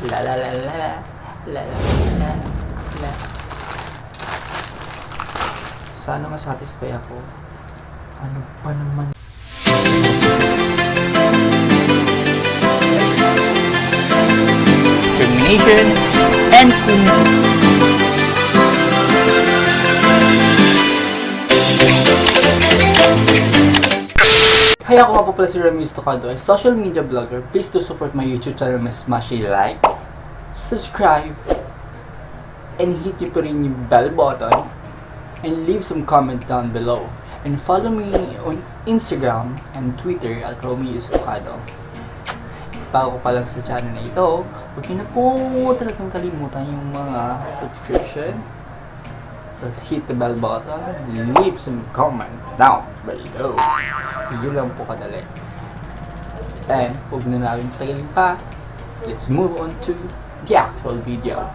La la la la la la la la. Sana masatisfy ako. Ano pa naman? Termination and Hi, ako nga po pala si Romeo Estocado, a social media blogger. Please do support my YouTube channel by smash a like, subscribe, and hit nyo pa rin yung bell button, and leave some comment down below. And follow me on Instagram and Twitter at Romeo Estocado. Bago ko pa lang sa channel na ito, huwag nyo na po talagang kalimutan yung mga subscription, hit the bell button, leave some comment down below. Yun lang po kadali. And huwag na namin tagalin pa. Let's move on to the actual video.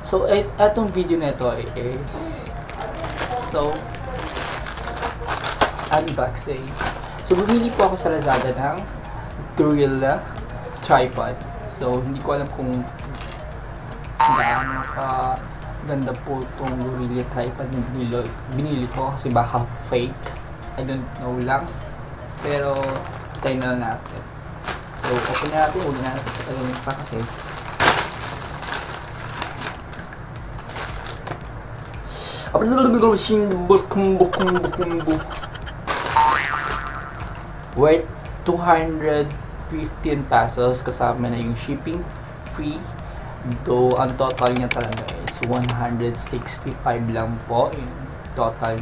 So, etong video na ito is unboxing. So, bumili po ako sa Lazada ng Gorilla tripod. So, hindi ko alam kung gaano ka ganda po itong Gorilla tripod na binili ko kasi baka fake. I don't know lang. Pero, try na lang natin. So, open na natin. Huwag na natin patagalin pa kasi worth 215 pesos kasama na yung shipping fee. Though ang total niya talaga is 165 lang po yung total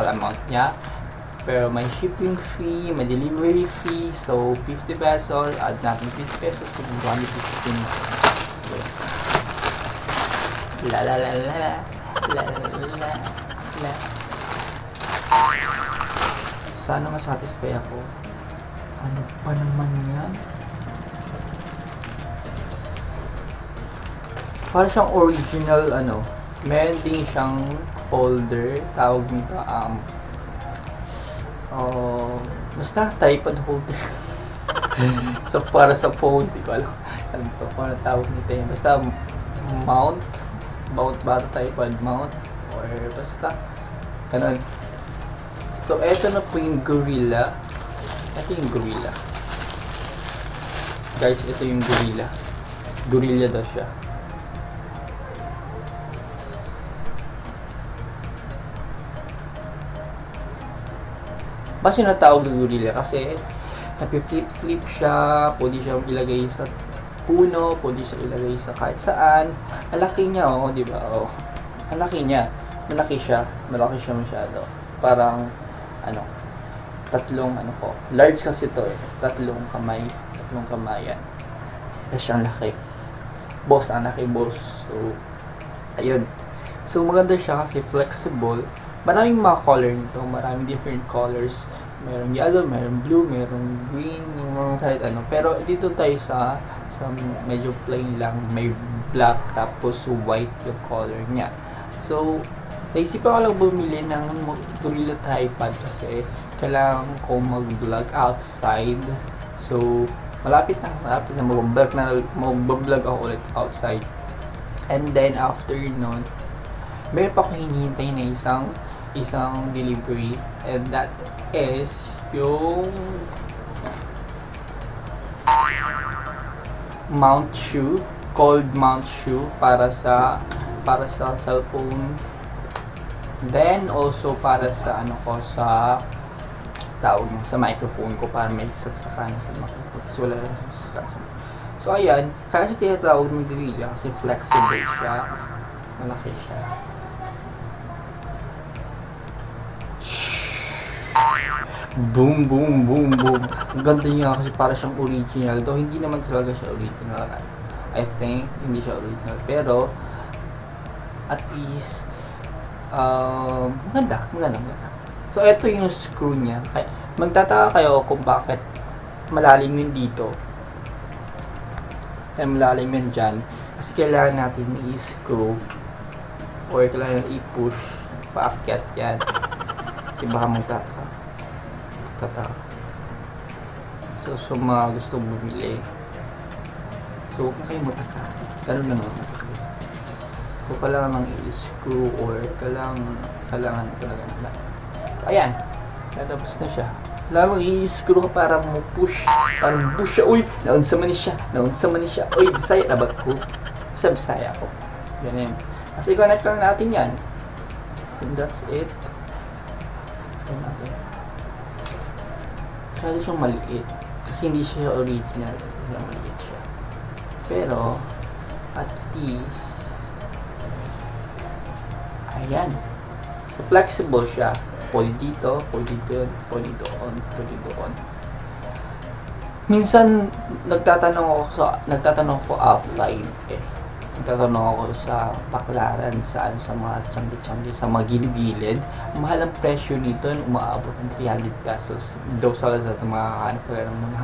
amount niya. Pero may shipping fee, may delivery fee, so 50 pesos, add natin 50 pesos kung 115. La la la la la la la. Sana masatisfy ako. Ano pa naman yan? Para siyang original meron din siyang holder, tawag nito basta tripod holder. So para sa phone, di ko alam to, para tawag nito yun. Basta mount ba ito, tripod mount or basta ganun. So eto na po yung Gorilla. Ito yung Gorilla, guys. Ito yung Gorilla daw siya. Bakit siya natawag ng Gorilla? Kasi napi-flip siya, pwede siya ilagay sa puno, pwede siya ilagay sa kahit saan. Ang laki niya, di ba? Ang laki niya. Malaki siya masyado. Parang tatlong large kasi ito eh. Tatlong kamayan. Kasi ang laki. Ang laki, boss. So, ayun. So, maganda siya kasi flexible. Maraming mga color nito, maraming different colors. Merong yellow, merong blue, merong green, kahit ano. Pero dito tayo sa medyo plain lang, may black tapos white yung color niya. So, naisipan ko lang bumili ng Gorilla tripod kasi kailangan ko mag-vlog outside. So, malapit na mag-vlog ako ulit outside. And then after nun, meron pa ako hinihintay na isang delivery, and that is yung cold mount shoe para sa cellphone. Then also para sa sa tawag niya, sa microphone ko, para may saksakan sa microphone kasi wala lang saksakan. So ayan, kaya siya tinatawag ng Gorilla kasi flexible siya, malaki siya. Boom, boom, boom, boom. Ang ganda niya kasi para siyang original. Though hindi naman talaga siya original. I think hindi siya original. Pero at least maganda. So ito yung screw niya. Magtataka kayo kung bakit malalim yun dito. Malalim yun dyan. Kasi kailangan natin i-screw or kailangan i-push paakyat yan. So Kasi baka magtataka. So, mga gusto bumili. So, huwag na kayo magtaka. Ganun lang naman. So, kailangan ng i-screw or kailangan talaga na. So, ayan. Natapos na siya. Kailangan i-screw ka para mo push. Parang push siya. Uy! Naunsa man ni siya. Uy! Bisaya na ba ko? Bisaya ko. Ganyan. Kasi connect lang natin yan. And that's it. Ito natin. Masyado siyang maliit. Kasi hindi siya original. Maliit siya. Pero, at least, ayan. So, flexible siya. Pwede dito, pwede doon. Minsan, nagtatanong ako outside eh. Nagtatanong ako sa baklaran, sa mga tiyanggi-tiyanggi, sa mga gilid-gilid. Mahal ang presyo nito, umaabot ng 300 pesos. Daw sa Lazada, makakahanap ka ng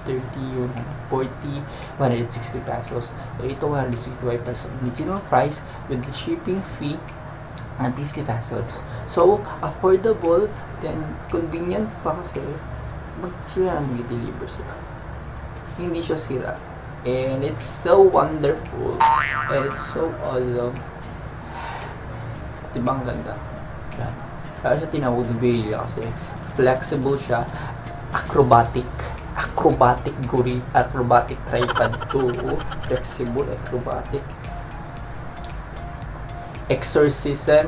130, 140, 160 pesos. So, ito 165 pesos. Original price with the shipping fee na 50 pesos. So, affordable, then convenient pa kasi sila nag-deliver sila. Hindi siya sira. And it's so wonderful. And it's so awesome. Diba ang ganda? Yan. Kaya siya tinawag na Bailey kasi flexible siya. Acrobatic tripod to. Flexible, acrobatic. Exorcism.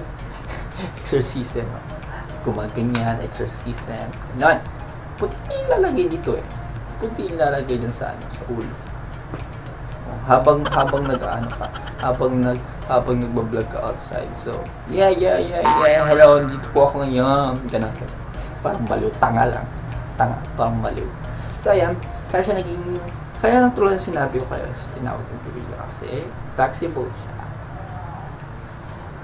Gumaganyan, exorcism. Ganon. Puti ilalagay dito eh. Puti ilalagay dyan sa ulo. Habang nag-ano ka, habang nagbablog ka outside. So, yeah, hello, dito po ako ngayon. Ganon. Parang baliw, parang baliw. So, ayan, kaya nang tulad sinabi ko kayo, tinawag ng video kasi flexible siya.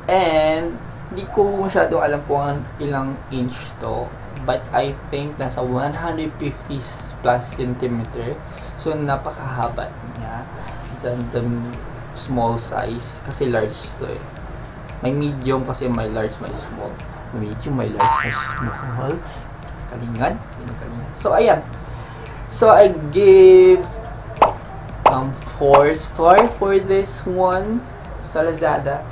And, di ko masyadong alam kung ilang inch to, but I think nasa 150 plus centimeter. So, napakahaba niya than the small size. Kasi large to eh. May medium kasi may large, may small. May medium, may large, may small. Kalingan. So, ayan. So, I give 4 star for this one sa Lazada.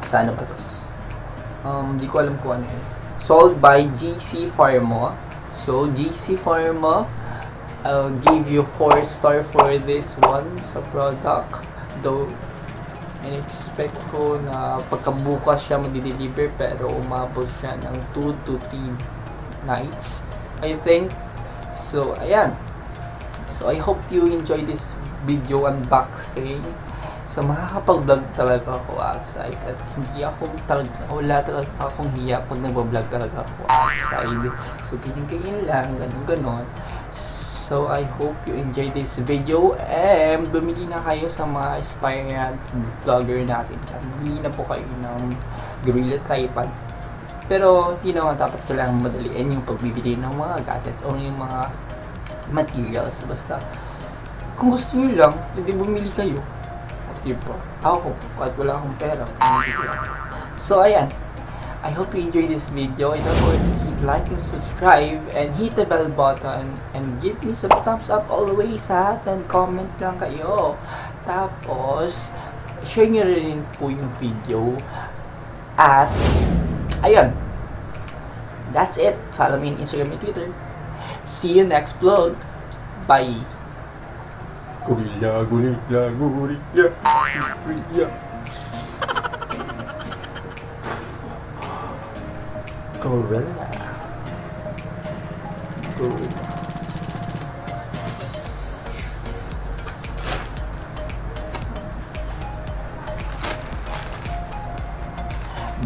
Sana ba to? Di ko alam kung ano eh. Sold by GC Pharma. So, GC Pharma, I'll give you 4 star for this one sa product. Though, in-expect ko na pagkabukas siya mag-deliver pero umabot siya ng 2 to 3 nights, I think. So, ayan. So, I hope you enjoy this video unboxing. So, makakapag-vlog talaga ako outside at wala talaga akong hiya pag nagbablog talaga ako outside. So, ganyan lang, ganon. So, I hope you enjoy this video and bumili na kayo sa mga aspirant vlogger natin. Bumili na po kayo ng Gorilla Tripod. Pero, hindi naman dapat kailangan madaliin yung pagbibili ng mga gadget o yung mga materials. Basta, kung gusto nyo lang, hindi bumili kayo. Diba? Ako, kahit wala akong pera. So, ayan. I hope you enjoyed this video. And don't forget to hit like and subscribe and hit the bell button and give me some thumbs up always ha. And comment lang kayo. Tapos, share nyo rin po yung video. At, ayun. That's it. Follow me on Instagram and Twitter. See you next vlog. Bye. Gorilla.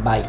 Bye.